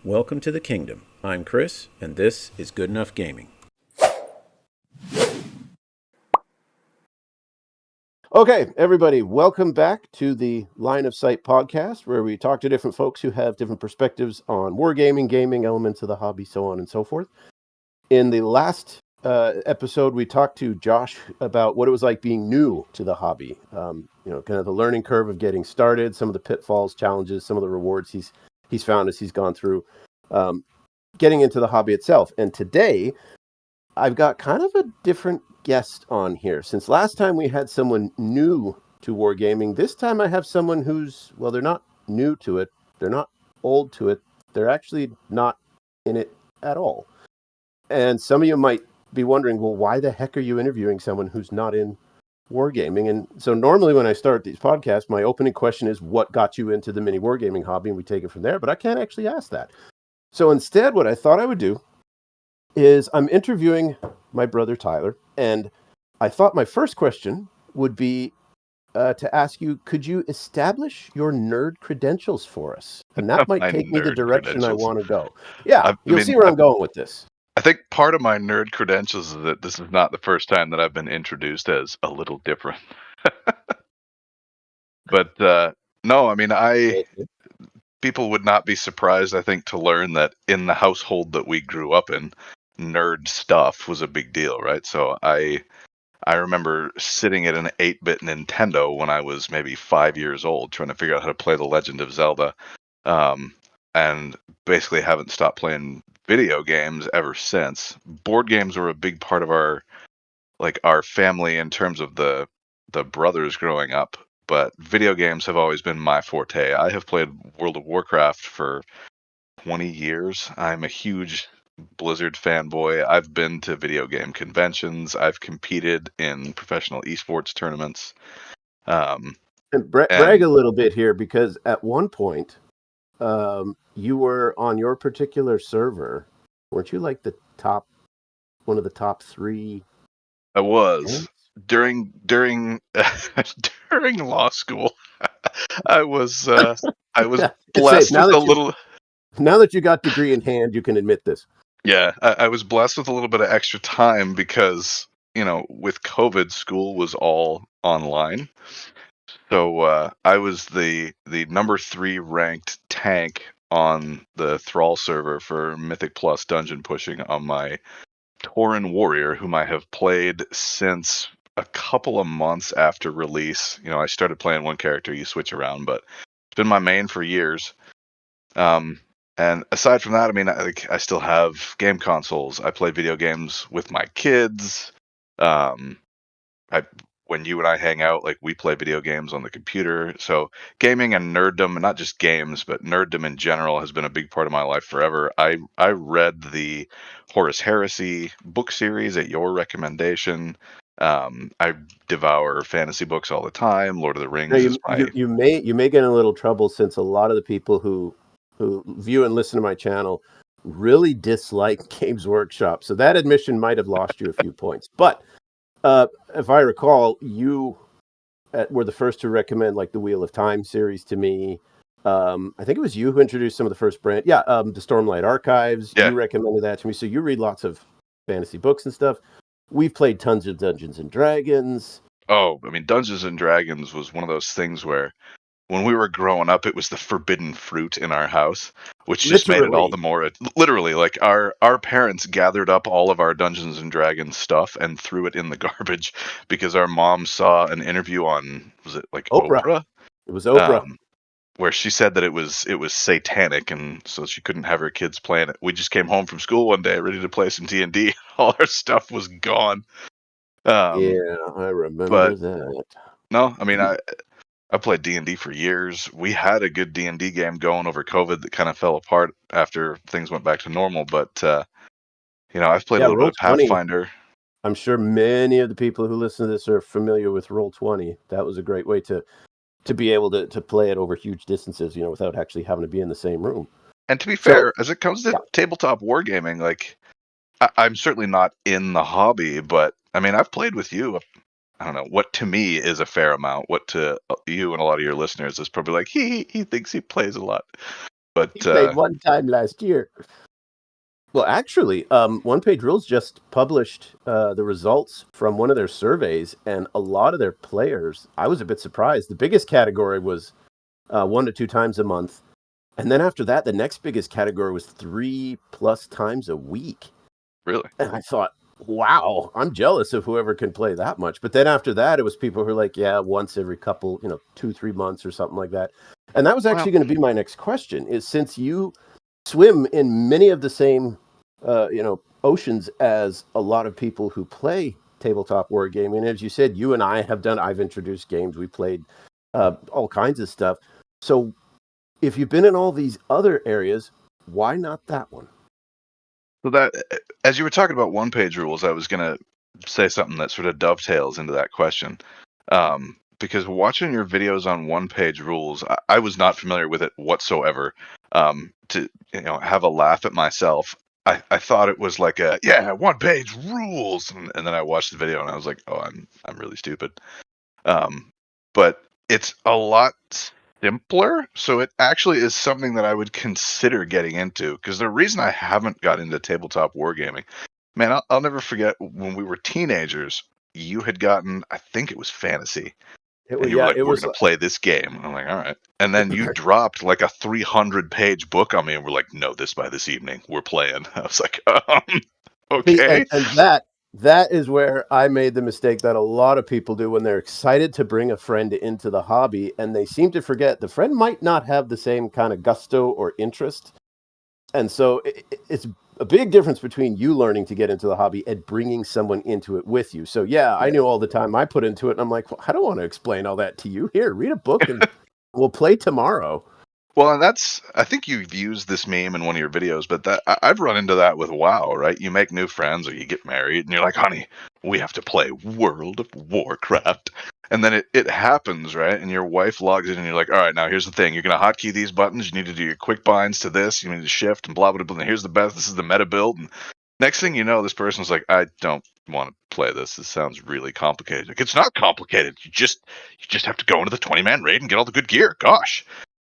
Welcome to the kingdom. I'm Chris, and this is Good Enough Gaming. Okay, everybody, welcome back to the Line of Sight podcast, where we talk to different folks who have different perspectives on wargaming, gaming, elements of the hobby, so on and so forth. In the last episode, we talked to Josh about what it was like being new to the hobby. Kind of the learning curve of getting started, some of the pitfalls, challenges, some of the rewards he's found as he's gone through getting into the hobby itself. And today, I've got kind of a different guest on here. Since last time we had someone new to wargaming, this time I have someone who's, well, they're not new to it, they're not old to it, they're actually not in it at all. And some of you might be wondering, well, why the heck are you interviewing someone who's not in wargaming? And so normally when I start these podcasts, my opening question is, what got you into the mini wargaming hobby? And we take it from there, but I can't actually ask that. So instead, what I thought I would do is I'm interviewing my brother Tyler, and I thought my first question would be to ask you, could you establish your nerd credentials for us? And that might My take me the nerd direction I credentials. want to go. Yeah, you'll see where I'm going with this. I think part of my nerd credentials is that this is not the first time that I've been introduced as a little different. But no, I mean, people would not be surprised, I think, to learn that in the household that we grew up in, nerd stuff was a big deal, right? So I remember sitting at an 8-bit Nintendo when I was maybe 5 years old, trying to figure out how to play The Legend of Zelda, and basically haven't stopped playing video games ever since. Board games were a big part of our family in terms of the brothers growing up, but video games have always been my forte. I have played World of Warcraft for 20 years. I'm a huge Blizzard fanboy. I've been to video game conventions. I've competed in professional esports tournaments. And brag a little bit here, because at one point, you were on your particular server. Weren't you like one of the top 3? I was during during law school. I was blessed with a little. Now that you got degree in hand, you can admit this. Yeah, I was blessed with a little bit of extra time because, with COVID, school was all online. So I was the number 3 ranked tank on the Thrall server for Mythic Plus dungeon pushing on my Tauren warrior, whom I have played since a couple of months after release. I started playing one character, you switch around, but it's been my main for years. And aside from that, I mean, I still have game consoles. I play video games with my kids. When you and I hang out, we play video games on the computer. So gaming and nerddom, and not just games, but nerddom in general, has been a big part of my life forever. I read the Horus Heresy book series at your recommendation. I devour fantasy books all the time. Lord of the Rings is my... You may get in a little trouble, since a lot of the people who view and listen to my channel really dislike Games Workshop. So that admission might have lost you a few points. But if I recall, you were the first to recommend the Wheel of Time series to me. I think it was you who introduced some of the first brand. Yeah, the Stormlight Archives. Yeah. You recommended that to me. So you read lots of fantasy books and stuff. We've played tons of Dungeons and Dragons. Oh, I mean, Dungeons and Dragons was one of those things where, when we were growing up, it was the forbidden fruit in our house, which just made it all the more... Literally, our parents gathered up all of our Dungeons and Dragons stuff and threw it in the garbage because our mom saw an interview on, was it Oprah? It was Oprah. Where she said that it was satanic, and so she couldn't have her kids playing it. We just came home from school one day ready to play some D&D. All our stuff was gone. Yeah, I remember that. No, I mean, I played D&D for years. We had a good D&D game going over COVID that kind of fell apart after things went back to normal. But, I've played a little bit of Pathfinder. I'm sure many of the people who listen to this are familiar with Roll20. That was a great way to be able to play it over huge distances, without actually having to be in the same room. And to be fair, as it comes to tabletop wargaming, I'm certainly not in the hobby, but, I mean, I've played with you. I don't know, what to me is a fair amount. What to you and a lot of your listeners is probably he thinks he plays a lot. But You played one time last year. Well, actually, One Page Rules just published the results from one of their surveys, and a lot of their players, I was a bit surprised. The biggest category was 1 to 2 times a month. And then after that, the next biggest category was 3+ times a week. really, And I thought, wow, I'm jealous of whoever can play that much. But then after that, it was people who were like, yeah, once every couple, 2-3 months or something like that. And that was well, actually going to be my next question is since you swim in many of the same, oceans as a lot of people who play tabletop wargaming. As you said, you and I have I've introduced games. We played all kinds of stuff. So if you've been in all these other areas, why not that one? so that as you were talking about one-page rules, I was gonna say something that sort of dovetails into that question. Because watching your videos on one-page rules, I was not familiar with it whatsoever. To have a laugh at myself, I thought it was like a one-page rules, and then I watched the video and I was like, oh, I'm really stupid. But it's a lot simpler, so it actually is something that I would consider getting into. Because the reason I haven't got into tabletop wargaming, man, I'll never forget when we were teenagers. You had gotten, I think it was fantasy, It and was, you were yeah, like, it "We're was. gonna play this game." And I'm like, "All right." And then you dropped like a 300-page book on me, and we're like, "No, this by this evening, we're playing." I was like, See, and, okay, and that is where I made the mistake that a lot of people do when they're excited to bring a friend into the hobby, and they seem to forget the friend might not have the same kind of gusto or interest. And so it's a big difference between you learning to get into the hobby and bringing someone into it with you. So yeah, I knew all the time I put into it, and I'm like, well, I don't want to explain all that to you. Here, read a book, and we'll play tomorrow. Well, and I think you've used this meme in one of your videos, but I've run into that with WoW, right? You make new friends or you get married and you're like, honey, we have to play World of Warcraft. And then it happens, right? And your wife logs in and you're like, all right, now here's the thing. You're going to hotkey these buttons. You need to do your quick binds to this. You need to shift and blah, blah, blah. And here's the best. This is the meta build. And next thing you know, this person's like, I don't want to play this. This sounds really complicated. Like, it's not complicated. You just have to go into the 20-man raid and get all the good gear. Gosh.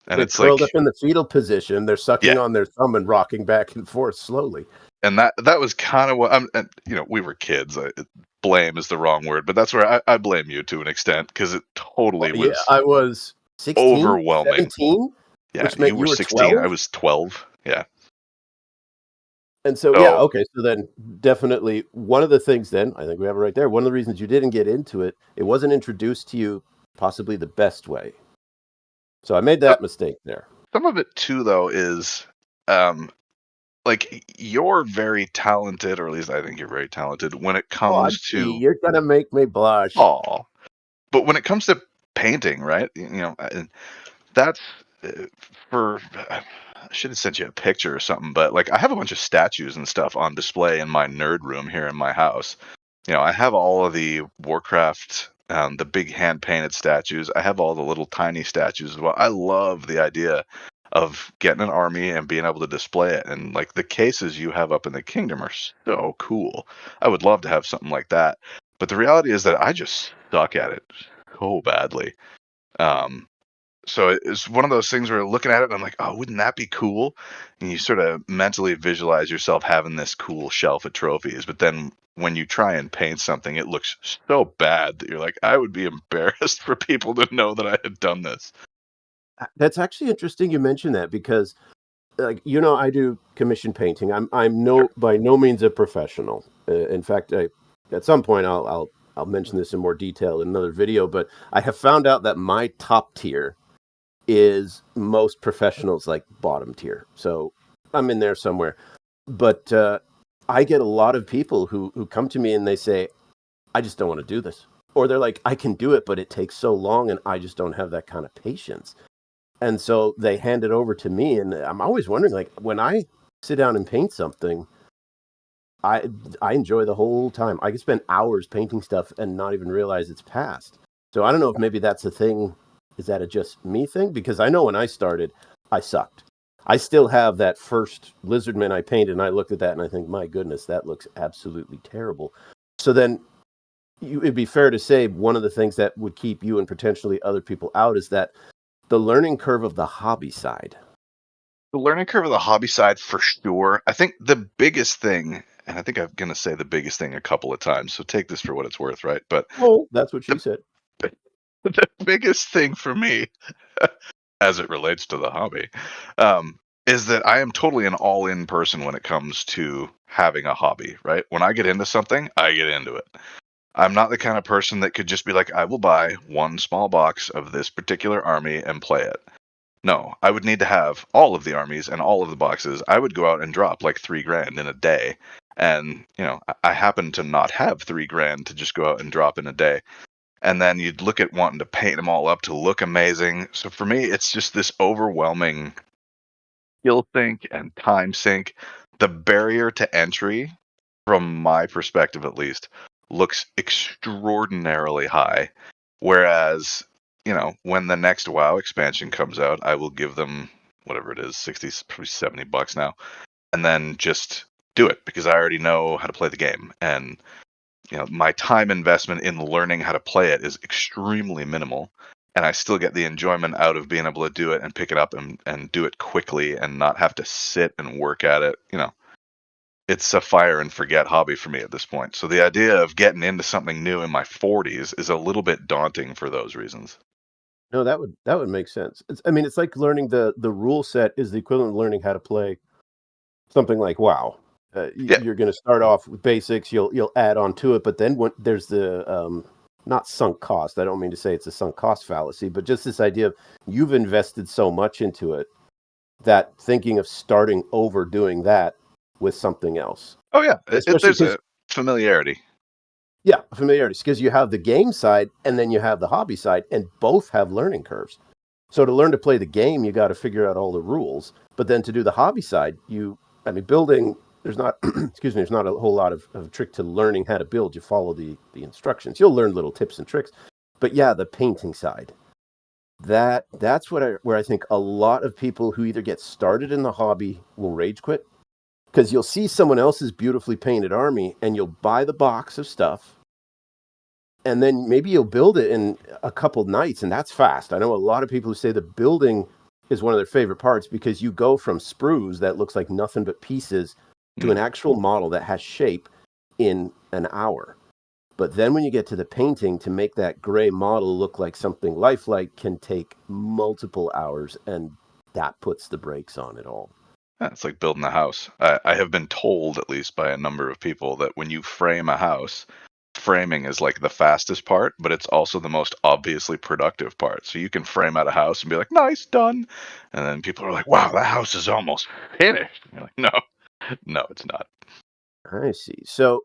And They're it's curled up like, in the fetal position. They're sucking yeah, on their thumb and rocking back and forth slowly. and that was kind of what and, we were kids. Blame is the wrong word, but that's where I blame you to an extent because it Well, totally yeah, was I was 16, overwhelming. 17, Yeah, which you meant were you were 16, I 12. was 12. Yeah. And so, yeah, So okay. So then definitely one of the things then, I think we have it right there. One of the reasons you didn't get into it, it wasn't introduced to you possibly the best way. So I made so- that mistake there. some of it too, though, is um, like you're very talented, or at least I think you're very talented when it Oh, comes gee, to you're gonna make me blush. aw. But when it comes to painting, right? And that's uh, for. I should have sent you a picture or something, but like I have a bunch of statues and stuff on display in my nerd room here in my house. I have all of the Warcraft, the big hand painted statues. I have all the little tiny statues as well. I love the idea of getting an army and being able to display it. And like the cases you have up in the kingdom are so cool. I would love to have something like that. But the reality is that I just suck at it so badly. Um, so it's one of those things where looking at it and I'm like, oh, wouldn't that be cool? And you sort of mentally visualize yourself having this cool shelf of trophies. But then when you try and paint something, it looks so bad that you're like, I would be embarrassed for people to know that I had done this. That's actually interesting you mentioned that because, like, I do commission painting. I'm no Sure. by no means a professional. In fact, at some point I'll mention this in more detail in another video. But I have found out that my top tier is most professionals like bottom tier. So I'm in there somewhere. But I get a lot of people who come to me and they say, I just don't want to do this. Or they're like, I can do it, but it takes so long and I just don't have that kind of patience. And so they hand it over to me. And I'm always wondering, like, when I sit down and paint something, I I enjoy the whole time. I can spend hours painting stuff and not even realize it's passed. So I don't know if maybe that's a thing. Is that a just me thing? Because I know when I started, I sucked. I still have that first lizardman I painted, and I looked at that and I think, my goodness, that looks absolutely terrible. So then it'd be fair to say one of the things that would keep you and potentially other people out is that the learning curve of the hobby side. The learning curve of the hobby side, for sure. I think the biggest thing, and I think I'm going to say the biggest thing a couple of times, so take this for what it's worth, right? But Oh, that's what she the said. the biggest thing for me, as it relates to the hobby, is that I am totally an all-in person when it comes to having a hobby, right? When I get into something, I get into it. I'm not the kind of person that could just be like, I will buy one small box of this particular army and play it. No, I would need to have all of the armies and all of the boxes. I would go out and drop like $3,000 in a day. And, I happen to not have $3,000 to just go out and drop in a day. And then you'd look at wanting to paint them all up to look amazing. So for me, it's just this overwhelming skill sink and time sink. The barrier to entry, from my perspective at least, looks extraordinarily high. Whereas, when the next WoW expansion comes out, I will give them whatever it is, 60, probably $70 now, and then just do it because I already know how to play the game. And, my time investment in learning how to play it is extremely minimal. And I still get the enjoyment out of being able to do it and pick it up and do it quickly and not have to sit and work at it. It's a fire and forget hobby for me at this point. So the idea of getting into something new in my 40s is a little bit daunting for those reasons. No, that would make sense. I mean, it's like learning the rule set is the equivalent of learning how to play something like WoW. Yeah. You're going to start off with basics. You'll add on to it, but then when there's the not sunk cost. I don't mean to say it's a sunk cost fallacy, but just this idea of you've invested so much into it that thinking of starting over doing that with something else, Oh yeah. especially There's because a familiarity. yeah, familiarity, because you have the game side and then you have the hobby side, and both have learning curves. So to learn to play the game, you got to figure out all the rules. But then to do the hobby side, I mean, building, there's not, excuse me, there's not a whole lot of trick to learning how to build. You follow the instructions. You'll learn little tips and tricks. But yeah, the painting side, that's where I think a lot of people who either get started in the hobby will rage quit, because you'll see someone else's beautifully painted army and you'll buy the box of stuff and then maybe you'll build it in a couple nights, and that's fast. I know a lot of people who say the building is one of their favorite parts because you go from sprues that looks like nothing but pieces to an actual model that has shape in an hour. But then when you get to the painting, to make that gray model look like something lifelike can take multiple hours, and that puts the brakes on it all. Yeah, it's like building a house. I have been told, at least by a number of people, that when you frame a house, framing is like the fastest part, but it's also the most obviously productive part. So you can frame out a house and be like, nice, done. And then people are like, wow, that house is almost finished. And you're like, no, no, it's not. I see. So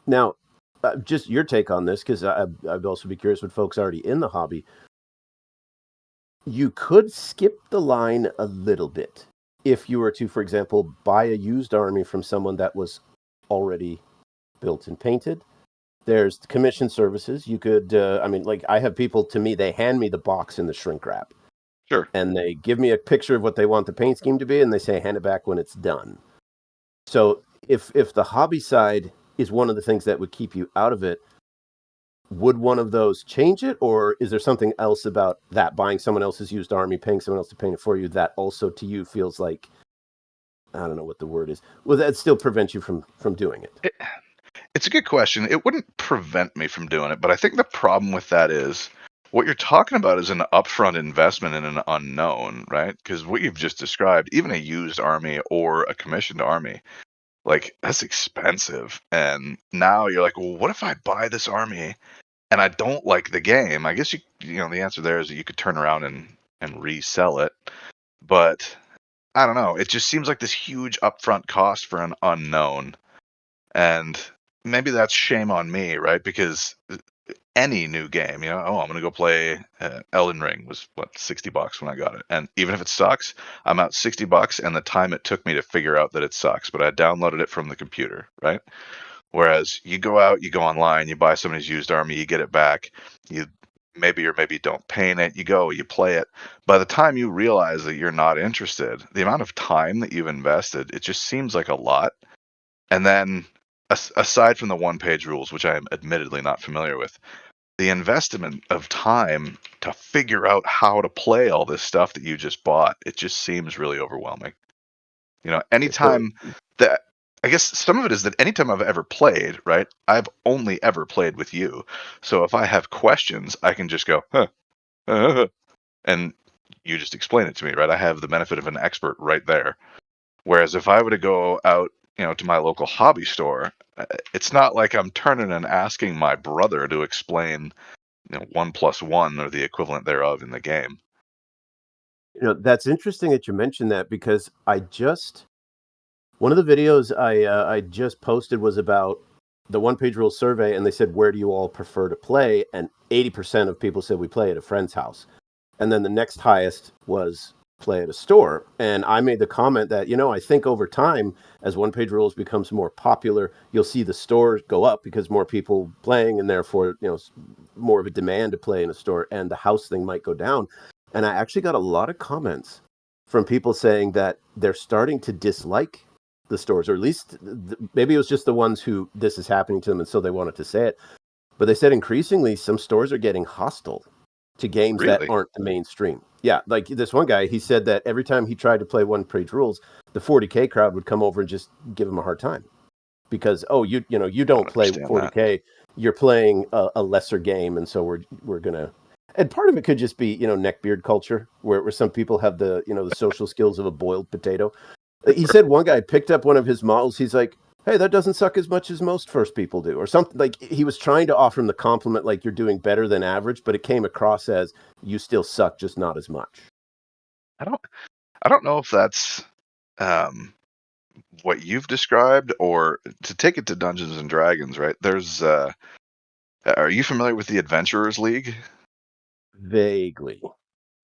now, just your take on this, because I'd also be curious with folks already in the hobby. You could skip the line a little bit if you were to, for example, buy a used army from someone that was already built and painted. There's commission services. You could, I mean, like I have people, to me, they hand me the box in the shrink wrap Sure. and they give me a picture of what they want the paint scheme to be, and they say hand it back when it's done. So if the hobby side is one of the things that would keep you out of it, would one of those change it, or is there something else about that, buying someone else's used army, paying someone else to paint it for you, that also to you feels like, I don't know what the word is, well, that still prevents you from doing it? It's a good question. It wouldn't prevent me from doing it, but I think the problem with that is what you're talking about is an upfront investment in an unknown, right? Because what you've just described, even a used army or a commissioned army, like that's expensive. And now you're like, well, what if I buy this army and I don't like the game? I guess the answer there is that you could turn around and resell it, but I don't know. It just seems like this huge upfront cost for an unknown. And maybe that's shame on me, right? Because any new game, oh, I'm gonna go play Elden Ring was what, $60 when I got it, and even if it sucks, I'm out $60 and the time it took me to figure out that it sucks, but I downloaded it from the computer, right? Whereas you go out, you go online, you buy somebody's used army, you get it back, you maybe or maybe don't paint it, you go, you play it. By the time you realize that you're not interested, the amount of time that you've invested, it just seems like a lot. And then aside from the one-page rules, which I am admittedly not familiar with, the investment of time to figure out how to play all this stuff that you just bought, it just seems really overwhelming. So Anytime that, I guess some of it is that anytime I've ever played, right, I've only ever played with you. So if I have questions, I can just go, and you just explain it to me, right? I have the benefit of an expert right there. Whereas if I were to go out, to my local hobby store, it's not like I'm turning and asking my brother to explain, 1+1 or the equivalent thereof in the game. that's interesting that you mentioned that, because one of the videos I just posted was about the one-page rule survey, and they said, where do you all prefer to play? And 80% of people said we play at a friend's house. And then the next highest was play at a store. And I made the comment that, I think over time, as one-page rules becomes more popular, you'll see the store go up because more people playing, and therefore, more of a demand to play in a store, and the house thing might go down. And I actually got a lot of comments from people saying that they're starting to dislike the stores, or at least maybe it was just the ones who this is happening to them, and so they wanted to say it. But they said increasingly some stores are getting hostile to games that Really? aren't the mainstream. Yeah, like this one guy, he said that every time he tried to play one-page rules, the 40K crowd would come over and just give him a hard time because, you I don't don't play understand that. 40K, you're playing a lesser game, and so we're gonna. And part of it could just be, neckbeard culture, where some people have the social skills of a boiled potato. He said one guy picked up one of his models. He's like, "Hey, that doesn't suck as much as most first people do," or something. Like, he was trying to offer him the compliment, like, you're doing better than average, but it came across as you still suck, just not as much. I don't I don't know if that's um what you've described, or to take it to Dungeons and Dragons, right? There's are you familiar with the Adventurers League? Vaguely,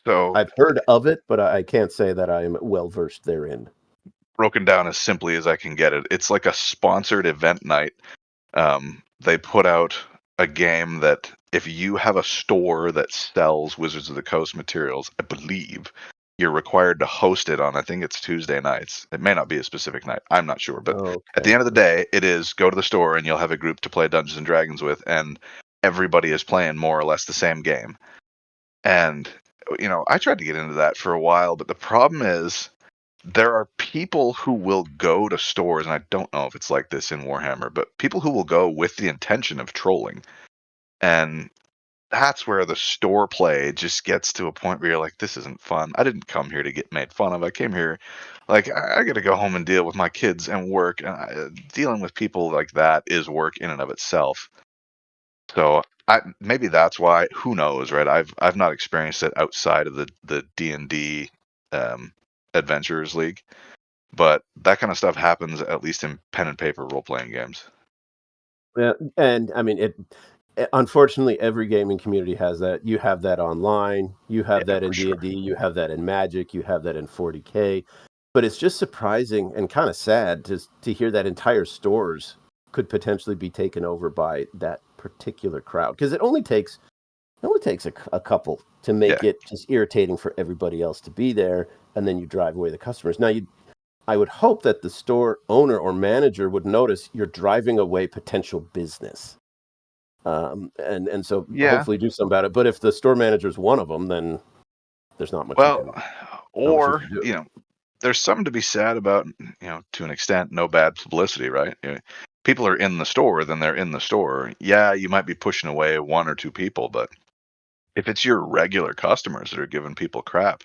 So I've heard of it, but I can't say that I am well versed therein. broken down as simply as I can get it, it's like a sponsored event night. They put out a game that if you have a store that sells Wizards of the Coast materials, I believe you're required to host it on, I think it's Tuesday nights. It may not be a specific night. I'm not sure. But at the Okay. end of the day, it is go to the store and you'll have a group to play Dungeons and Dragons with, and everybody is playing more or less the same game. And, I tried to get into that for a while, but the problem is there are people who will go to stores, and I don't know if it's like this in Warhammer, but people who will go with the intention of trolling. And that's where the store play just gets to a point where you're like, this isn't fun. I didn't come here to get made fun of. I came here, like, I got to go home and deal with my kids and work. And dealing with people like that is work in and of itself. So maybe that's why. Who knows, right? I've not experienced it outside of the D&D um, Adventurers League, but that kind of stuff happens at least in pen and paper role playing games. Yeah, and I mean unfortunately, every gaming community has that. You have that online, you have Yeah, that for in sure. D&D, you have that in Magic, you have that in 40K. But it's just surprising and kind of sad to hear that entire stores could potentially be taken over by that particular crowd, because it only takes a couple to Yeah, make it just irritating for everybody else to be there, and then you drive away the customers. Now, I would hope that the store owner or manager would notice you're driving away potential business, and so yeah. hopefully do something about it. But if the store manager is one of them, then there's Well, not much you or can do. there's something to be said about, to an extent, no bad publicity, right? People are in the store, then they're in the store. Yeah, you might be pushing away one or two people, but if it's your regular customers that are giving people crap,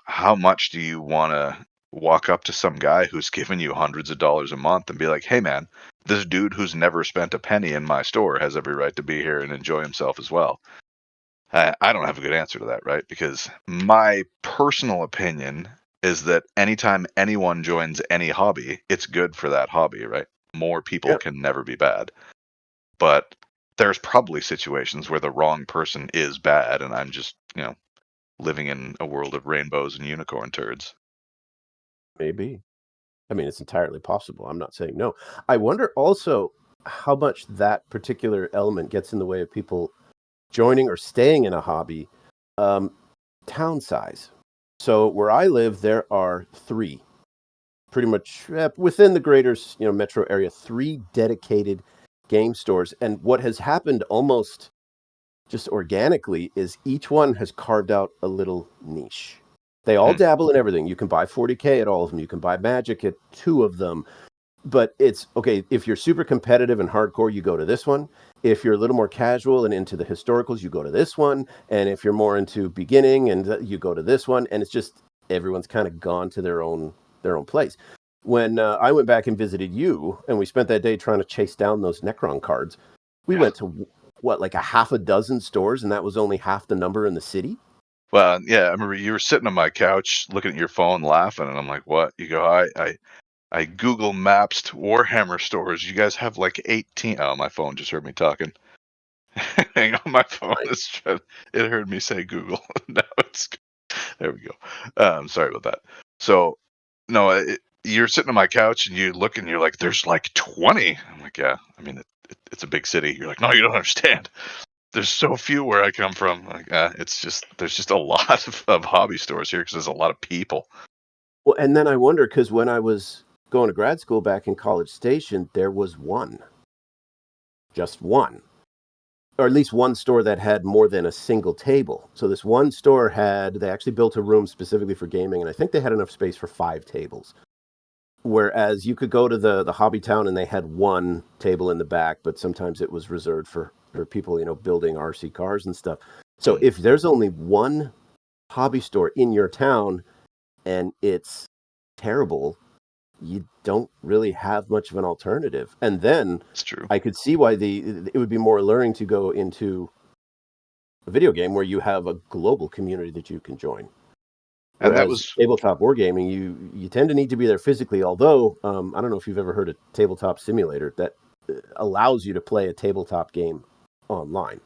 how much do you want to walk up to some guy who's giving you hundreds of dollars a month and be like, hey man, this dude who's never spent a penny in my store has every right to be here and enjoy himself as well? I don't have a good answer to that, right? Because my personal opinion is that anytime anyone joins any hobby, it's good for that hobby, right? More people Yeah, can never be bad. But there's probably situations where the wrong person is bad, and I'm just, living in a world of rainbows and unicorn turds. maybe. I mean, it's entirely possible. I'm not saying no. I wonder also how much that particular element gets in the way of people joining or staying in a hobby. Um, Town size. So where I live, there are three, pretty much within the greater metro area, three dedicated game stores. And what has happened almost just organically is each one has carved out a little niche. They all dabble in everything. You can buy 40K at all of them. You can buy Magic at 2 of them. But it's okay, if you're super competitive and hardcore, you go to this one. If you're a little more casual and into the historicals, you go to this one. And if you're more into beginning, and you go to this one. And it's just everyone's kind of gone to their own place. When I went back and visited you, and we spent that day trying to chase down those Necron cards, we went to like a half a dozen stores, and that was only half the number in the city. Well, yeah, I remember you were sitting on my couch looking at your phone, laughing, and I'm like, "What?" You go, "I Google Maps to Warhammer stores. You guys have like 18." Oh, my phone just heard me talking. Hang on, my phone is trying. It heard me say Google. Now it's there. We go. Sorry about that. So, no, you're sitting on my couch and you look and you're like, "There's like 20." I'm like, "Yeah, I mean, it's a big city." You're like, "No, you don't understand. There's so few where I come from." Like, it's just there's just a lot of hobby stores here because there's a lot of people. Well, and then I wonder, because when I was going to grad school back in College Station, there was just one, or at least one store that had more than a single table. So this one store they actually built a room specifically for gaming, and I think they had enough space for 5 tables. Whereas you could go to the hobby town and they had one table in the back, but sometimes it was reserved for people, building RC cars and stuff. So if there's only one hobby store in your town and it's terrible, you don't really have much of an alternative. And then It's true. I could see why it would be more alluring to go into a video game where you have a global community that you can join. And that Whereas was tabletop wargaming, you tend to need to be there physically. Although I don't know if you've ever heard of Tabletop Simulator that allows you to play a tabletop game online.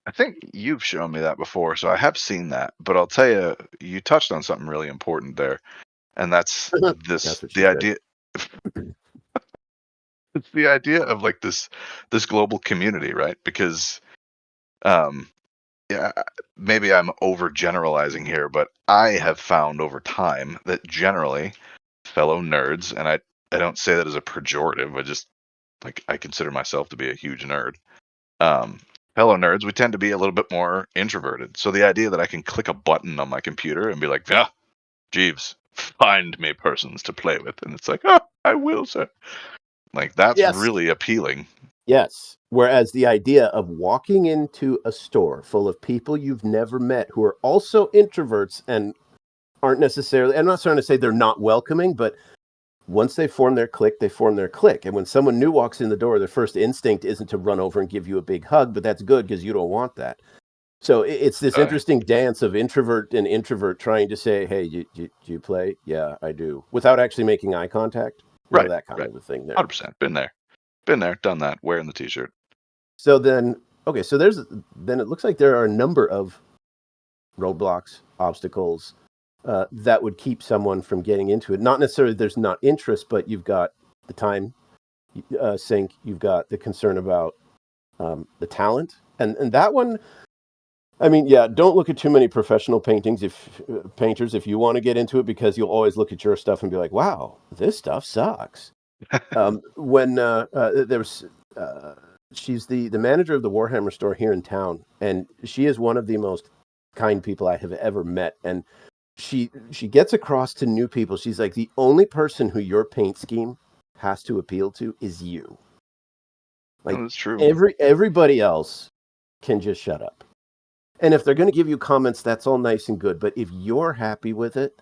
I think you've shown me that before, so I have seen that. But I'll tell you, you touched on something really important there, and that's That's what she the said. idea. It's the idea of like this global community, right? Because um, yeah, maybe I'm overgeneralizing here, but I have found over time that generally fellow nerds, and I don't say that as a pejorative. I just like I consider myself to be a huge nerd. Um, Fellow nerds, we tend to be a little bit more introverted. So the idea that I can click a button on my computer and be like, Jeeves, find me persons to play with, and it's like, I will, sir. Like that's Yes. really appealing. Yes. Whereas the idea of walking into a store full of people you've never met who are also introverts and aren't necessarily, I'm not trying to say they're not welcoming, but once they form their clique, they form their clique. And when someone new walks in the door, their first instinct isn't to run over and give you a big hug, but that's good because you don't want that. So it's this interesting dance of introvert and introvert trying to say, hey, do you play? Yeah, I do. Without actually making eye contact. Right, That kind right. of a thing there. 100%. Been there, done that, wearing the t-shirt. So then, okay, so then it looks like there are a number of roadblocks, obstacles that would keep someone from getting into it. Not necessarily there's not interest, but you've got the time sink, you've got the concern about the talent, and that one. I mean, yeah, don't look at too many professional painters if you want to get into it, because you'll always look at your stuff and be like, wow, this stuff sucks. When there's she's the manager of the Warhammer store here in town, and she is one of the most kind people I have ever met. And she gets across to new people. She's like, the only person who your paint scheme has to appeal to is you. Like, that's true. everybody else can just shut up. And if they're going to give you comments, that's all nice and good. But if you're happy with it,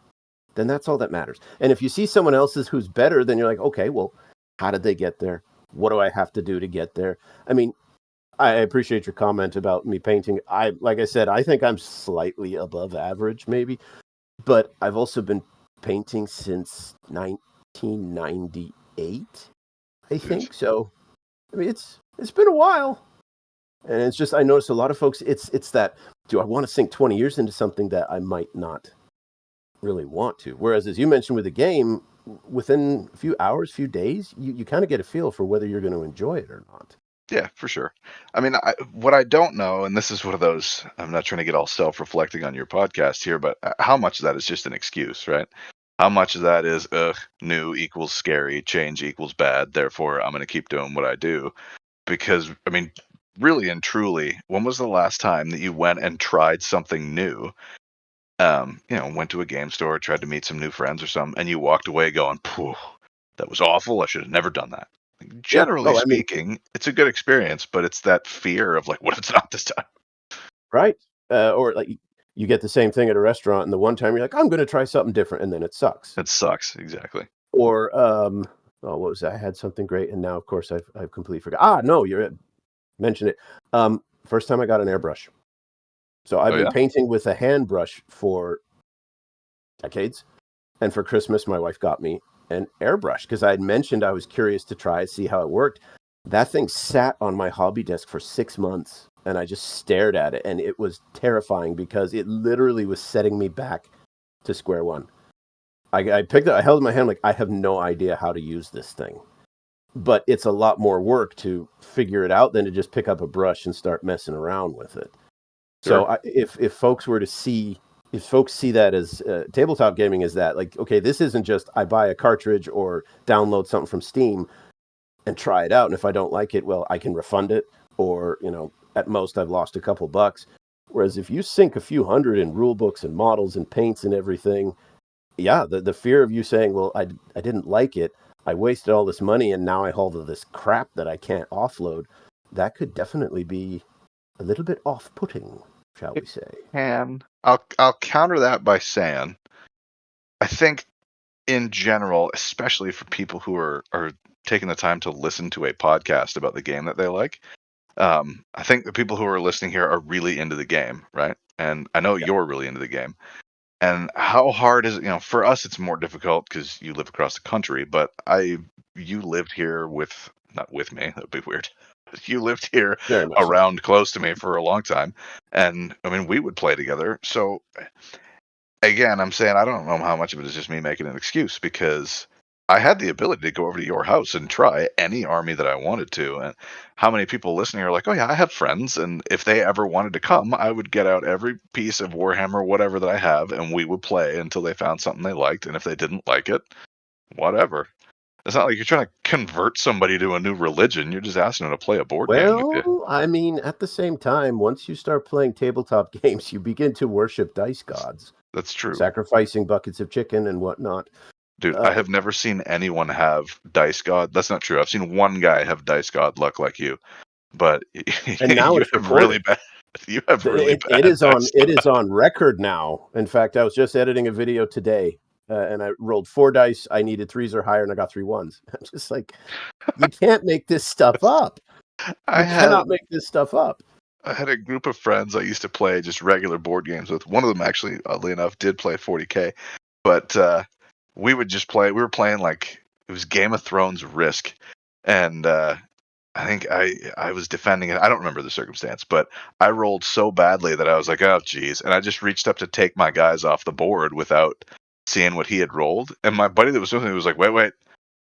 then that's all that matters. And if you see someone else's who's better, then you're like, okay, well, how did they get there? What do I have to do to get there? I mean, I appreciate your comment about me painting. Like I said, I think I'm slightly above average, maybe, but I've also been painting since 1998, I think. So, I mean, it's been a while. And it's just, I notice a lot of folks, it's that, do I want to sink 20 years into something that I might not really want to? Whereas, as you mentioned with the game, within a few hours, few days, you kind of get a feel for whether you're going to enjoy it or not. Yeah, for sure. I mean, what I don't know, and this is one of those, I'm not trying to get all self-reflecting on your podcast here, but how much of that is just an excuse, right? How much of that is, new equals scary, change equals bad, therefore I'm going to keep doing what I do? Because, I mean, really and truly, when was the last time that you went and tried something new? Went to a game store, tried to meet some new friends or something, and you walked away going, "Phew, that was awful. I should have never done that." Like, Yeah. generally Oh, I mean, speaking, it's a good experience, but it's that fear of like, what if it's not this time? right. Or like you get the same thing at a restaurant, and the one time you're like, I'm going to try something different, and then it sucks. It sucks. Exactly. Or oh, what was that? I had something great, and now of course I've completely forgot. No, you're mentioned it. First time I got an airbrush. So I've Oh been yeah. painting with a hand brush for decades, and for Christmas my wife got me an airbrush because I had mentioned I was curious to try see how it worked. That thing sat on my hobby desk for 6 months, and I just stared at it, and it was terrifying because it literally was setting me back to square one. I picked it, I held it in my hand like I have no idea how to use this thing. But it's a lot more work to figure it out than to just pick up a brush and start messing around with it. Sure. So if folks were to see, if folks see that as tabletop gaming as that, like, okay, this isn't just I buy a cartridge or download something from Steam and try it out, and if I don't like it, well, I can refund it, or at most I've lost a couple bucks. Whereas if you sink a few hundred in rule books and models and paints and everything, yeah, the fear of you saying, well, I didn't like it, I wasted all this money, and now I hold this crap that I can't offload, that could definitely be a little bit off-putting, shall we say. And I'll counter that by saying, I think in general, especially for people who are taking the time to listen to a podcast about the game that they like, I think the people who are listening here are really into the game, right? And I know Yeah. you're really into the game. And how hard is it? For us, it's more difficult because you live across the country. But you lived here not with me. That'd be weird. You lived here Very much so. around close to me for a long time, and I mean, we would play together. So again, I'm saying I don't know how much of it is just me making an excuse because I had the ability to go over to your house and try any army that I wanted to. And how many people listening are like, oh, yeah, I have friends. And if they ever wanted to come, I would get out every piece of Warhammer, whatever that I have, and we would play until they found something they liked. And if they didn't like it, whatever. It's not like you're trying to convert somebody to a new religion. You're just asking them to play a board game with you. Well, I mean, at the same time, once you start playing tabletop games, you begin to worship dice gods, That's true. sacrificing buckets of chicken and whatnot. Dude, I have never seen anyone have Dice God. That's not true. I've seen one guy have Dice God luck like you, but And now you it's have really recorded. bad. You have really It bad is on Dice it God. is on record now. In fact, I was just editing a video today, and I rolled 4 dice. I needed threes or higher, and I got 3 ones. I'm just like, you can't make this stuff up. I You had cannot make this stuff up. I had a group of friends I used to play just regular board games with. One of them actually, oddly enough, did play 40K, but we would just play. We were playing like it was Game of Thrones Risk, and I think I was defending it. I don't remember the circumstance, but I rolled so badly that I was like, oh geez, and I just reached up to take my guys off the board without seeing what he had rolled. And my buddy that was with me was like, wait.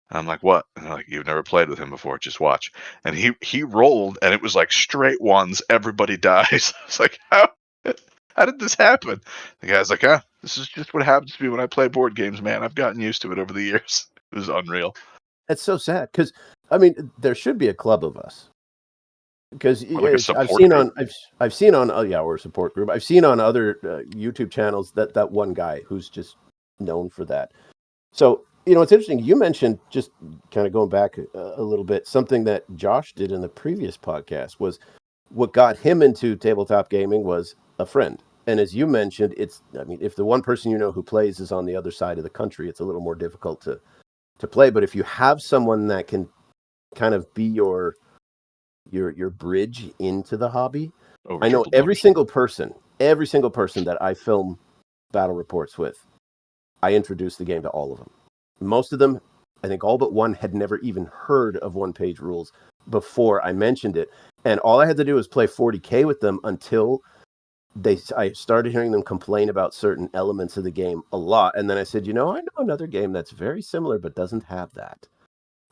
And I'm like, what? And they're like, you've never played with him before, just watch. And he rolled, and it was like straight ones. Everybody dies. I was like, how did this happen? The guy's like, this is just what happens to me when I play board games, man. I've gotten used to it over the years. It was unreal. It's so sad because I mean, there should be a club of us. Because Or like a I've support seen group. on I've seen on yeah, we're a support group. I've seen on other YouTube channels that one guy who's just known for that. So it's interesting. You mentioned, just kind of going back a little bit, something that Josh did in the previous podcast was what got him into tabletop gaming was a friend. And as you mentioned, I mean, if the one person who plays is on the other side of the country, it's a little more difficult to play. But if you have someone that can kind of be your bridge into the hobby. Over I know triple every numbers. single person that I film battle reports with, I introduce the game to all of them. Most of them, I think all but one, had never even heard of one-page rules before I mentioned it. And all I had to do was play 40K with them until I started hearing them complain about certain elements of the game a lot. And then I said, I know another game that's very similar but doesn't have that.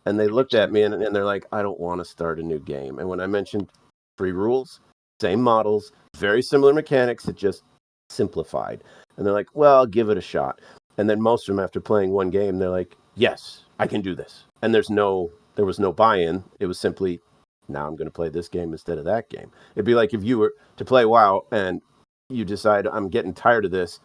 And they looked at me and they're like, I don't want to start a new game. And when I mentioned free rules, same models, very similar mechanics, it just simplified. And they're like, well, I'll give it a shot. And then most of them, after playing one game, they're like, yes, I can do this. And there was no buy-in. It was simply, now I'm going to play this game instead of that game. It'd be like if you were to play WoW and you decide I'm getting tired of this,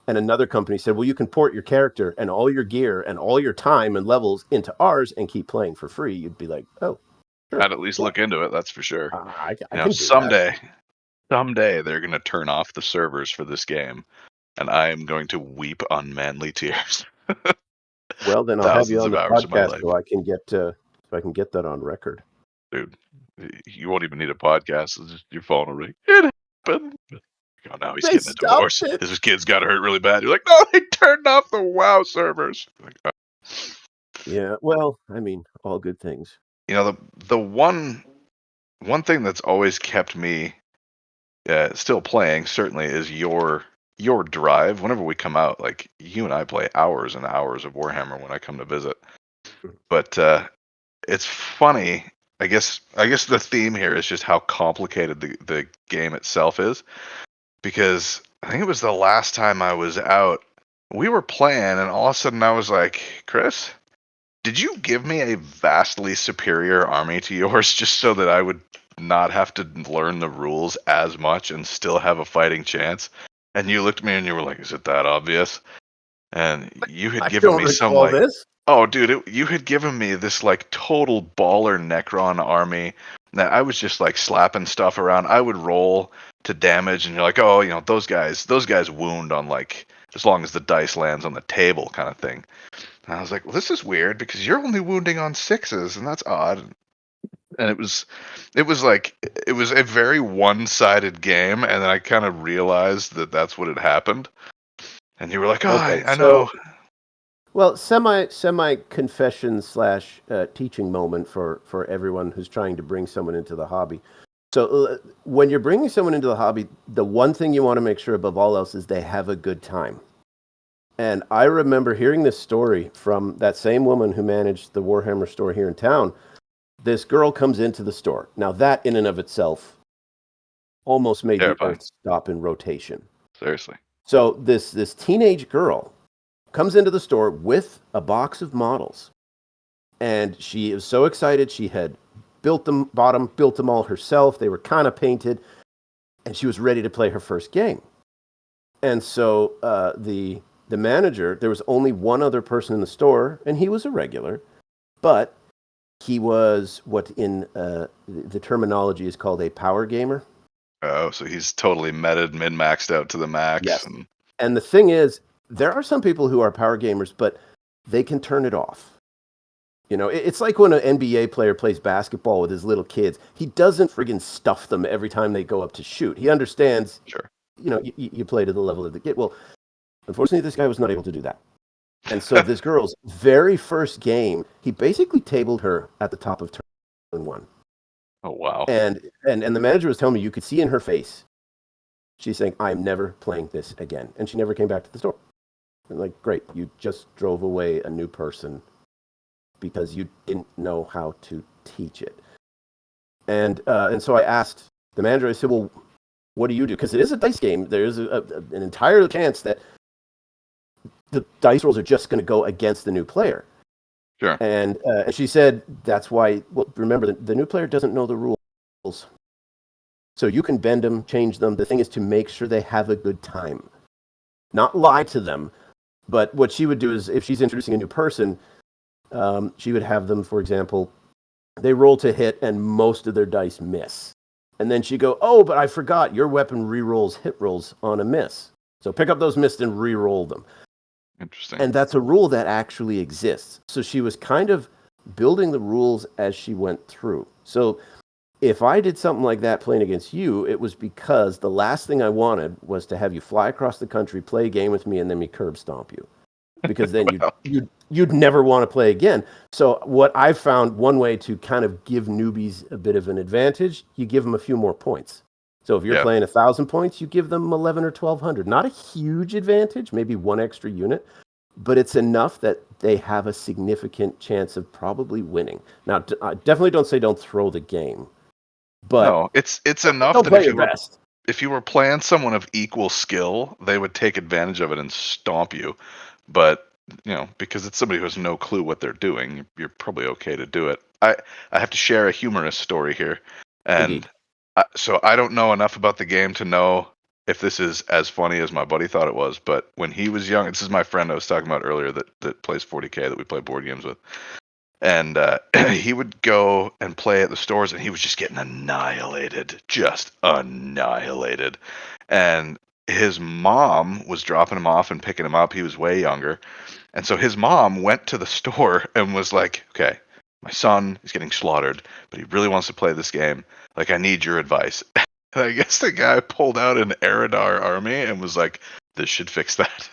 and another company said, well, you can port your character and all your gear and all your time and levels into ours and keep playing for free. You'd be like, oh, sure. I'd at least look into it, that's for sure. I You know, can do that. someday they're going to turn off the servers for this game, and I am going to weep unmanly tears. Well, then I'll have you Thousands on of the hours of my podcast life. so I can get that on record. Dude, you won't even need a podcast. It's just your phone will ring. It happened. Oh, now he's They getting a divorce. stopped it. His kid's got hurt really bad. You're like, no, they turned off the WoW servers. Like, Yeah, well, I mean, all good things. you know, the one thing that's always kept me still playing certainly is your drive. Whenever we come out, like you and I play hours and hours of Warhammer when I come to visit. But it's funny. I guess the theme here is just how complicated the game itself is. Because I think it was the last time I was out, we were playing, and all of a sudden I was like, Chris, did you give me a vastly superior army to yours just so that I would not have to learn the rules as much and still have a fighting chance? And you looked at me and you were like, is it that obvious? And you had I given don't me some recall like, this. oh, dude, you had given me this like total baller Necron army that I was just like slapping stuff around. I would roll to damage, and you're like, oh, you know, those guys wound on like as long as the dice lands on the table, kind of thing. And I was like, well, this is weird because you're only wounding on 6s, and that's odd. And it was a very one-sided game, and then I kind of realized that that's what had happened. And you were like, oh, Okay, I so know. well, semi confession slash teaching moment for everyone who's trying to bring someone into the hobby. So when you're bringing someone into the hobby, the one thing you want to make sure above all else is they have a good time. And I remember hearing this story from that same woman who managed the Warhammer store here in town. This girl comes into the store. Now that in and of itself almost made the Terrifying. earth stop in rotation. Seriously. So this teenage girl comes into the store with a box of models. And she is so excited. She had built them all herself. They were kind of painted. And she was ready to play her first game. And so the manager, there was only one other person in the store, and he was a regular. But he was what in the terminology is called a power gamer. Oh, so he's totally min-maxed out to the max. Yes. And the thing is, there are some people who are power gamers, but they can turn it off. You know, it's like when an NBA player plays basketball with his little kids. He doesn't friggin' stuff them every time they go up to shoot. He understands, Sure. you know, you play to the level of the kid. Well, unfortunately, this guy was not able to do that. And so this girl's very first game, he basically tabled her at the top of turn 1. Oh, wow. And the manager was telling me, you could see in her face, she's saying, I'm never playing this again. And she never came back to the store. I'm like, great, you just drove away a new person because you didn't know how to teach it. And so I asked the manager, I said, well, what do you do? Because it is a dice game. There is an entire chance that the dice rolls are just going to go against the new player. Sure. And she said, that's why, well, remember, the new player doesn't know the rules. So you can bend them, change them. The thing is to make sure they have a good time. Not lie to them. But what she would do is, if she's introducing a new person, she would have them, for example, they roll to hit and most of their dice miss. And then she'd go, oh, but I forgot, your weapon re-rolls hit rolls on a miss. So pick up those missed and re-roll them. Interesting. And that's a rule that actually exists. So she was kind of building the rules as she went through. So if I did something like that playing against you, it was because the last thing I wanted was to have you fly across the country, play a game with me, and then me curb stomp you. Because then you'd never want to play again. So what I found, one way to kind of give newbies a bit of an advantage, you give them a few more points. So if you're playing 1,000 points, you give them 1,100 or 1,200. Not a huge advantage, maybe one extra unit, but it's enough that they have a significant chance of probably winning. Now, I definitely don't throw the game, but no, it's enough don't that play your best. If you were playing someone of equal skill, they would take advantage of it and stomp you. But because it's somebody who has no clue what they're doing, you're probably okay to do it. I have to share a humorous story here, and Indeed. so I don't know enough about the game to know if this is as funny as my buddy thought it was. But when he was young, this is my friend I was talking about earlier that plays 40K that we play board games with, and he would go and play at the stores, and he was just getting annihilated, and his mom was dropping him off and picking him up. He was way younger. And so his mom went to the store and was like, okay, my son is getting slaughtered, but he really wants to play this game. Like, I need your advice. And I guess the guy pulled out an Eridar army and was like, this should fix that.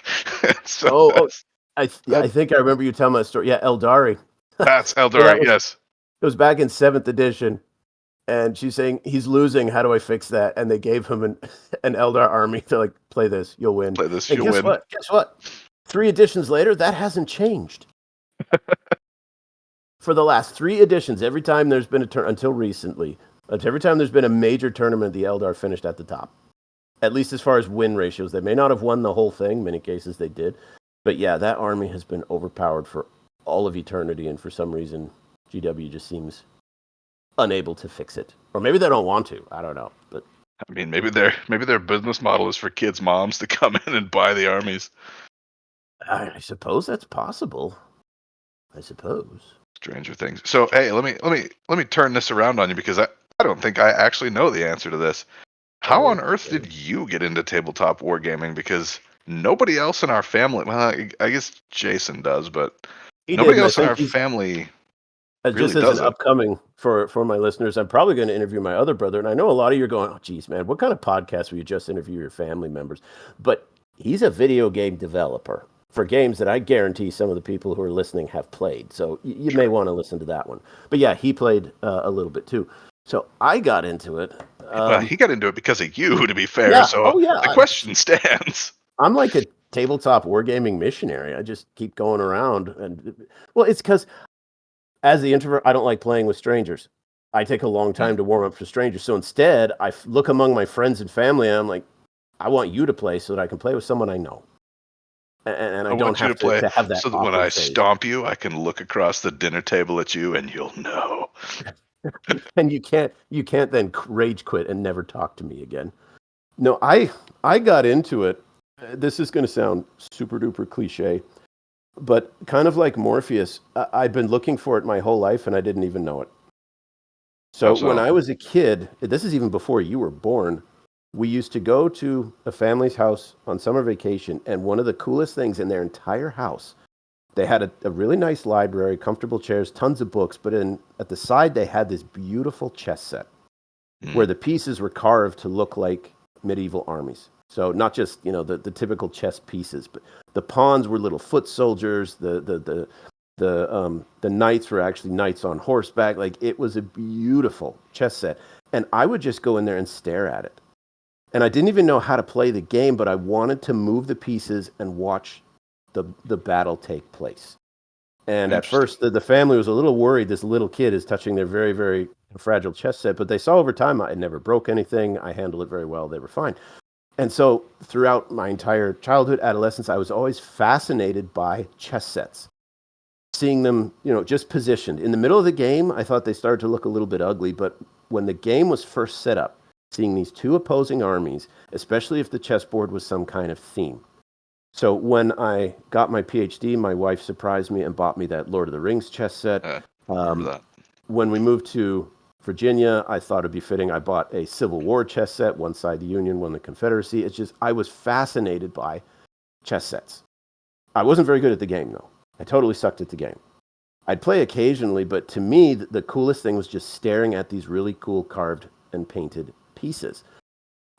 So Oh, I that, think I remember you telling me that story. Yeah, Eldari. that's So that Eldari, was yes. it was back in 7th edition, and she's saying he's losing. How do I fix that? And they gave him an Eldar army to like play this. You'll win. Play this, And you'll guess win. what? Guess what? 3 editions later, that hasn't changed. For the last 3 editions, every time there's been a turn until recently, every time there's been a major tournament, the Eldar finished at the top. At least as far as win ratios, they may not have won the whole thing. In many cases, they did. But yeah, that army has been overpowered for all of eternity, and for some reason, GW just seems unable to fix it, or maybe they don't want to. I don't know, but I mean, maybe their business model is for kids' moms to come in and buy the armies. I suppose that's possible. I suppose. Stranger things. So hey, let me turn this around on you, because I don't think I actually know the answer to this. How on earth Okay. did you get into tabletop wargaming? Because nobody else in our family, well, I guess Jason does, but He did, nobody and I else in think our he's family just really as an does it. upcoming for my listeners. I'm probably going to interview my other brother, and I know a lot of you are going, "Oh, geez, man, what kind of podcast will you just interview your family members?" But he's a video game developer for games that I guarantee some of the people who are listening have played. So you may Sure. want to listen to that one. But yeah, he played a little bit too. So I got into it. Well, he got into it because of you, to be fair. Yeah. So Oh yeah. the question stands. I'm like a tabletop wargaming missionary. I just keep going around, and well, it's because as the introvert, I don't like playing with strangers. I take a long time to warm up for strangers. So instead, look among my friends and family, and I'm like, I want you to play so that I can play with someone I know, and I I don't want you to have play to have that so that when I awkward phase. stomp you, I can look across the dinner table at you and you'll know. And you can't then rage quit and never talk to me again. No, I got into it. This is going to sound super duper cliche, but kind of like Morpheus, I've been looking for it my whole life and I didn't even know it. How So when so? I was a kid, this is even before you were born, we used to go to a family's house on summer vacation, and one of the coolest things in their entire house, they had a really nice library, comfortable chairs, tons of books, but at the side they had this beautiful chess set where Mm, the pieces were carved to look like medieval armies. So not just, the typical chess pieces, but the pawns were little foot soldiers, the knights were actually knights on horseback. Like, it was a beautiful chess set. And I would just go in there and stare at it. And I didn't even know how to play the game, but I wanted to move the pieces and watch the battle take place. And at interesting. first, the family was a little worried this little kid is touching their very, very fragile chess set, but they saw over time I never broke anything. I handled it very well. They were fine. And so throughout my entire childhood, adolescence, I was always fascinated by chess sets. Seeing them, just positioned. In the middle of the game, I thought they started to look a little bit ugly, but when the game was first set up, seeing these two opposing armies, especially if the chessboard was some kind of theme. So when I got my PhD, my wife surprised me and bought me that Lord of the Rings chess set. Remember Um, that. when we moved to Virginia, I thought it'd be fitting. I bought a Civil War chess set, one side the Union, one the Confederacy. It's just, I was fascinated by chess sets. I wasn't very good at the game, though. I totally sucked at the game. I'd play occasionally, but to me, the coolest thing was just staring at these really cool carved and painted pieces.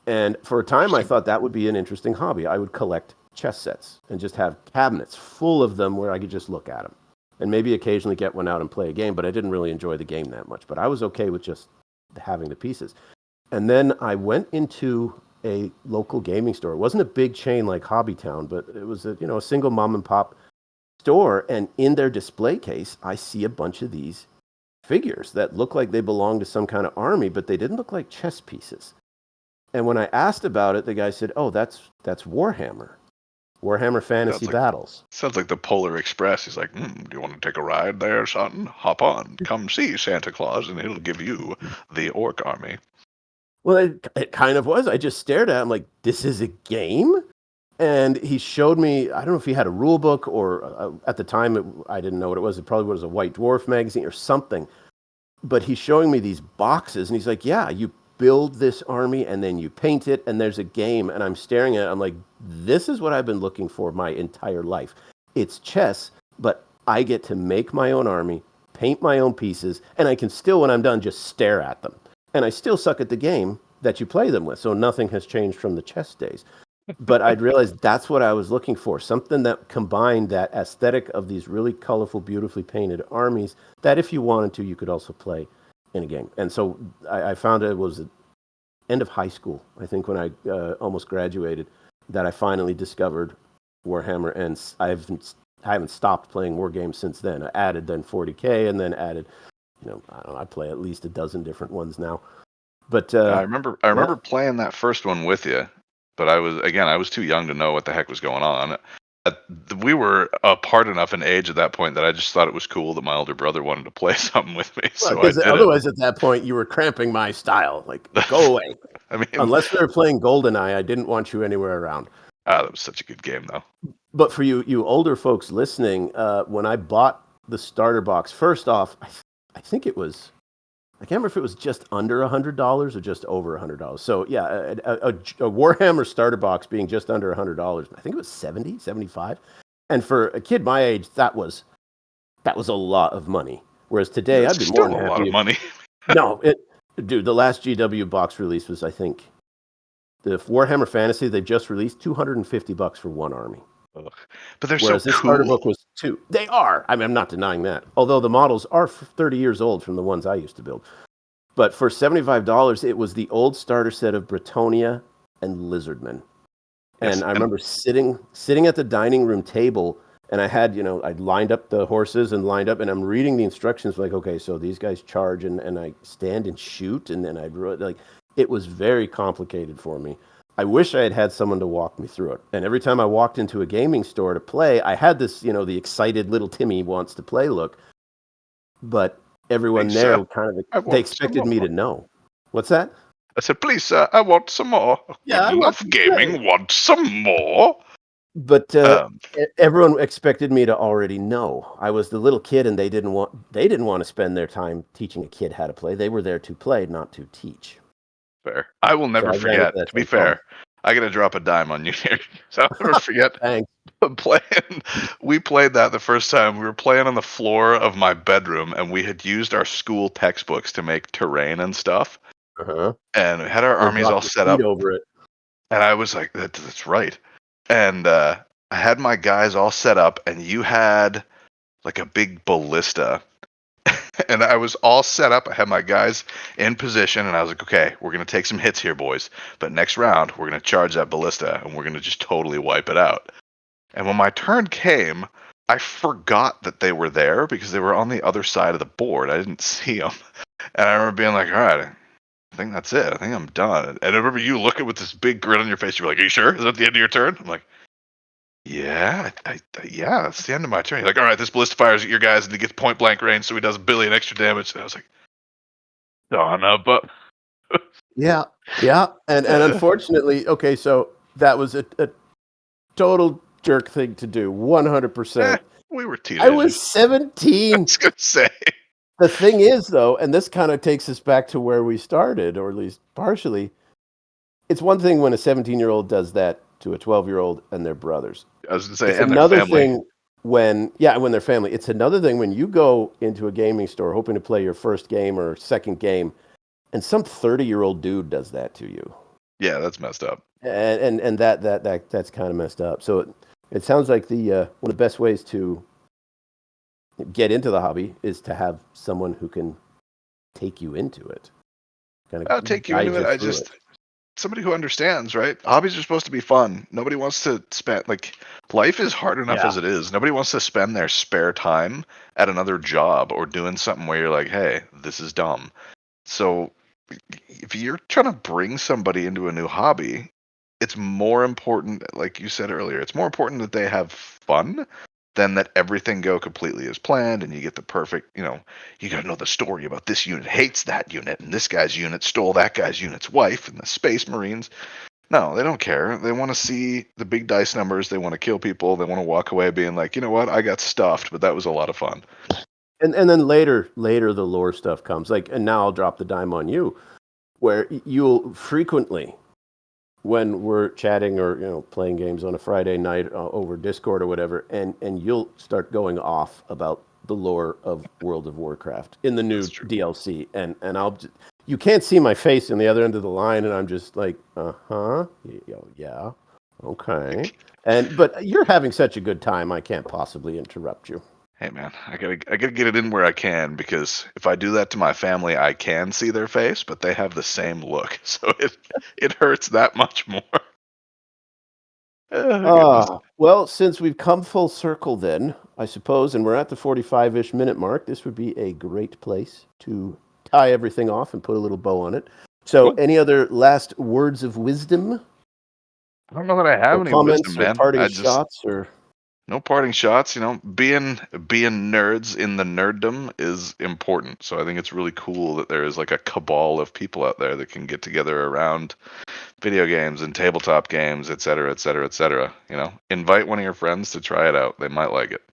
And for a time, I Interesting. thought that would be an interesting hobby. I would collect chess sets and just have cabinets full of them where I could just look at them. And maybe occasionally get one out and play a game, but I didn't really enjoy the game that much. But I was okay with just having the pieces. And then I went into a local gaming store. It wasn't a big chain like Hobbytown, but it was a single mom and pop store. And in their display case, I see a bunch of these figures that look like they belong to some kind of army, but they didn't look like chess pieces. And when I asked about it, the guy said, "Oh, that's Warhammer." Warhammer Fantasy Sounds like Battles. sounds like the Polar Express. He's like, do you want to take a ride there, son? Hop on. Come see Santa Claus, and he'll give you the orc army. Well, it kind of was. I just stared at him like, this is a game? And he showed me, I don't know if he had a rule book or at the time, I didn't know what it was. It probably was a White Dwarf magazine or something. But he's showing me these boxes and he's like, yeah, you build this army and then you paint it and there's a game. And I'm staring at it. I'm like, this is what I've been looking for my entire life. It's chess, but I get to make my own army, paint my own pieces, and I can still, when I'm done, just stare at them. And I still suck at the game that you play them with. So nothing has changed from the chess days. But I'd realized that's what I was looking for. Something that combined that aesthetic of these really colorful, beautifully painted armies that if you wanted to, you could also play in a game. And so I found it was the end of high school, I think, when I almost graduated, that I finally discovered Warhammer. And I haven't stopped playing war games since then. I added then 40K and then added, I don't know, I play at least a dozen different ones now. But I remember playing that first one with you, but I was too young to know what the heck was going on. We were apart enough in age at that point that I just thought it was cool that my older brother wanted to play something with me. So I did otherwise, at that point, you were cramping my style. Like, go away. I mean, unless we were playing GoldenEye, I didn't want you anywhere around. That was such a good game, though. But for you older folks listening, when I bought the starter box, first off, I think it was, I can't remember if it was just under $100 or just over $100. So yeah, a Warhammer starter box being just under $100. I think it was 70, 75. And for a kid my age, that was a lot of money. Whereas today, I'd be more than happy. A lot of money. No, dude, the last GW box release was, I think, the Warhammer Fantasy. They've just released $250 for one army. Ugh. But they're Whereas so this cool. starter book was $2. They are. I mean, I'm not denying that. Although the models are 30 years old from the ones I used to build. But for $75, it was the old starter set of Bretonia and Lizardmen. And I remember sitting at the dining room table, and I had, I'd lined up the horses and I'm reading the instructions like, okay, so these guys charge and I stand and shoot. And then it was very complicated for me. I wish I had someone to walk me through it. And every time I walked into a gaming store to play, I had this, the excited little Timmy wants to play look. But everyone there they expected me to know. What's that? I said, please, sir, I want some more. Yeah, enough gaming, want some more. But everyone expected me to already know. I was the little kid, and they didn't want to spend their time teaching a kid how to play. They were there to play, not to teach. Fair. I will never forget. To be fair, I got to drop a dime on you here. So I'll never forget playing. We played that the first time. We were playing on the floor of my bedroom, and we had used our school textbooks to make terrain and stuff. And we had our armies all set up over it. And I was like, that's right. And I had my guys all set up, and you had like a big ballista. And I was all set up. I had my guys in position, and I was like, okay, we're going to take some hits here, boys. But next round, we're going to charge that ballista, and we're going to just totally wipe it out. And when my turn came, I forgot that they were there because they were on the other side of the board. I didn't see them. And I remember being like, all right, I think that's it. I think I'm done. And I remember you looking with this big grin on your face. You were like, are you sure? Is that the end of your turn? I'm like, yeah, yeah, that's the end of my turn. You're like, all right, this ballista fires at your guys and he gets point blank range, so he does 1 billion extra damage. And I was like, Donna, but yeah. And unfortunately, okay, so that was a total jerk thing to do, 100%. We were teenagers. I was 17. I was gonna say. The thing is, though, and this kind of takes us back to where we started, or at least partially, it's one thing when a 17-year-old does that to a 12-year-old and their brothers. I was going to say, it's and another their family. Thing when they're family. It's another thing when you go into a gaming store hoping to play your first game or second game, and some 30-year-old dude does that to you. Yeah, that's messed up. And that's kind of messed up. So it sounds like the one of the best ways to get into the hobby is to have someone who can take you into it. I'll take you into it. Somebody who understands, right? Hobbies are supposed to be fun. Nobody wants to spend, life is hard enough as it is. Nobody wants to spend their spare time at another job or doing something where you're like, hey, this is dumb. So if you're trying to bring somebody into a new hobby, it's more important, like you said earlier, it's more important that they have fun than that everything go completely as planned and you get the perfect, you got to know the story about this unit hates that unit and this guy's unit stole that guy's unit's wife and the Space Marines. No, they don't care. They want to see the big dice numbers. They want to kill people. They want to walk away being like, you know what, I got stuffed, but that was a lot of fun. And then later the lore stuff comes. Like, and now I'll drop the dime on you, where you'll frequently, when we're chatting or playing games on a Friday night over Discord or whatever, and you'll start going off about the lore of World of Warcraft in the new DLC, and you can't see my face on the other end of the line, and I'm just like, yeah, okay, but you're having such a good time, I can't possibly interrupt you. Hey man, I gotta get it in where I can, because if I do that to my family, I can see their face, but they have the same look, so it hurts that much more. Oh, Well, since we've come full circle then, I suppose, and we're at the 45-ish minute mark, this would be a great place to tie everything off and put a little bow on it. So, cool. any other last words of wisdom? I don't know that I have Or any comments wisdom, or man. parting shots or No parting shots. Being nerds in the nerddom is important. So I think it's really cool that there is like a cabal of people out there that can get together around video games and tabletop games, et cetera, et cetera, et cetera. Invite one of your friends to try it out. They might like it.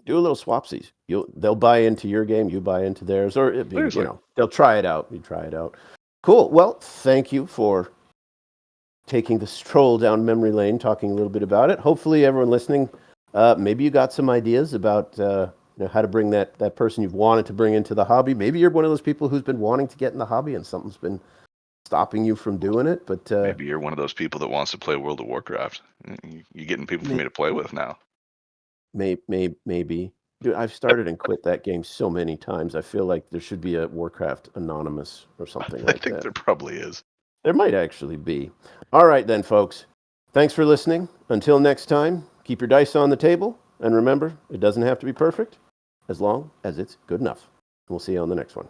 do a little swapsies. They'll buy into your game, you buy into theirs, or they'll try it out. You try it out. Cool. Well, thank you for taking the stroll down memory lane, talking a little bit about it. Hopefully, everyone listening, maybe you got some ideas about how to bring that person you've wanted to bring into the hobby. Maybe you're one of those people who's been wanting to get in the hobby and something's been stopping you from doing it. But maybe you're one of those people that wants to play World of Warcraft. You're getting people for me to play with now. Maybe. Dude, I've started and quit that game so many times. I feel like there should be a Warcraft Anonymous or something like that. I think there probably is. There might actually be. All right then, folks. Thanks for listening. Until next time, keep your dice on the table. And remember, it doesn't have to be perfect as long as it's good enough. We'll see you on the next one.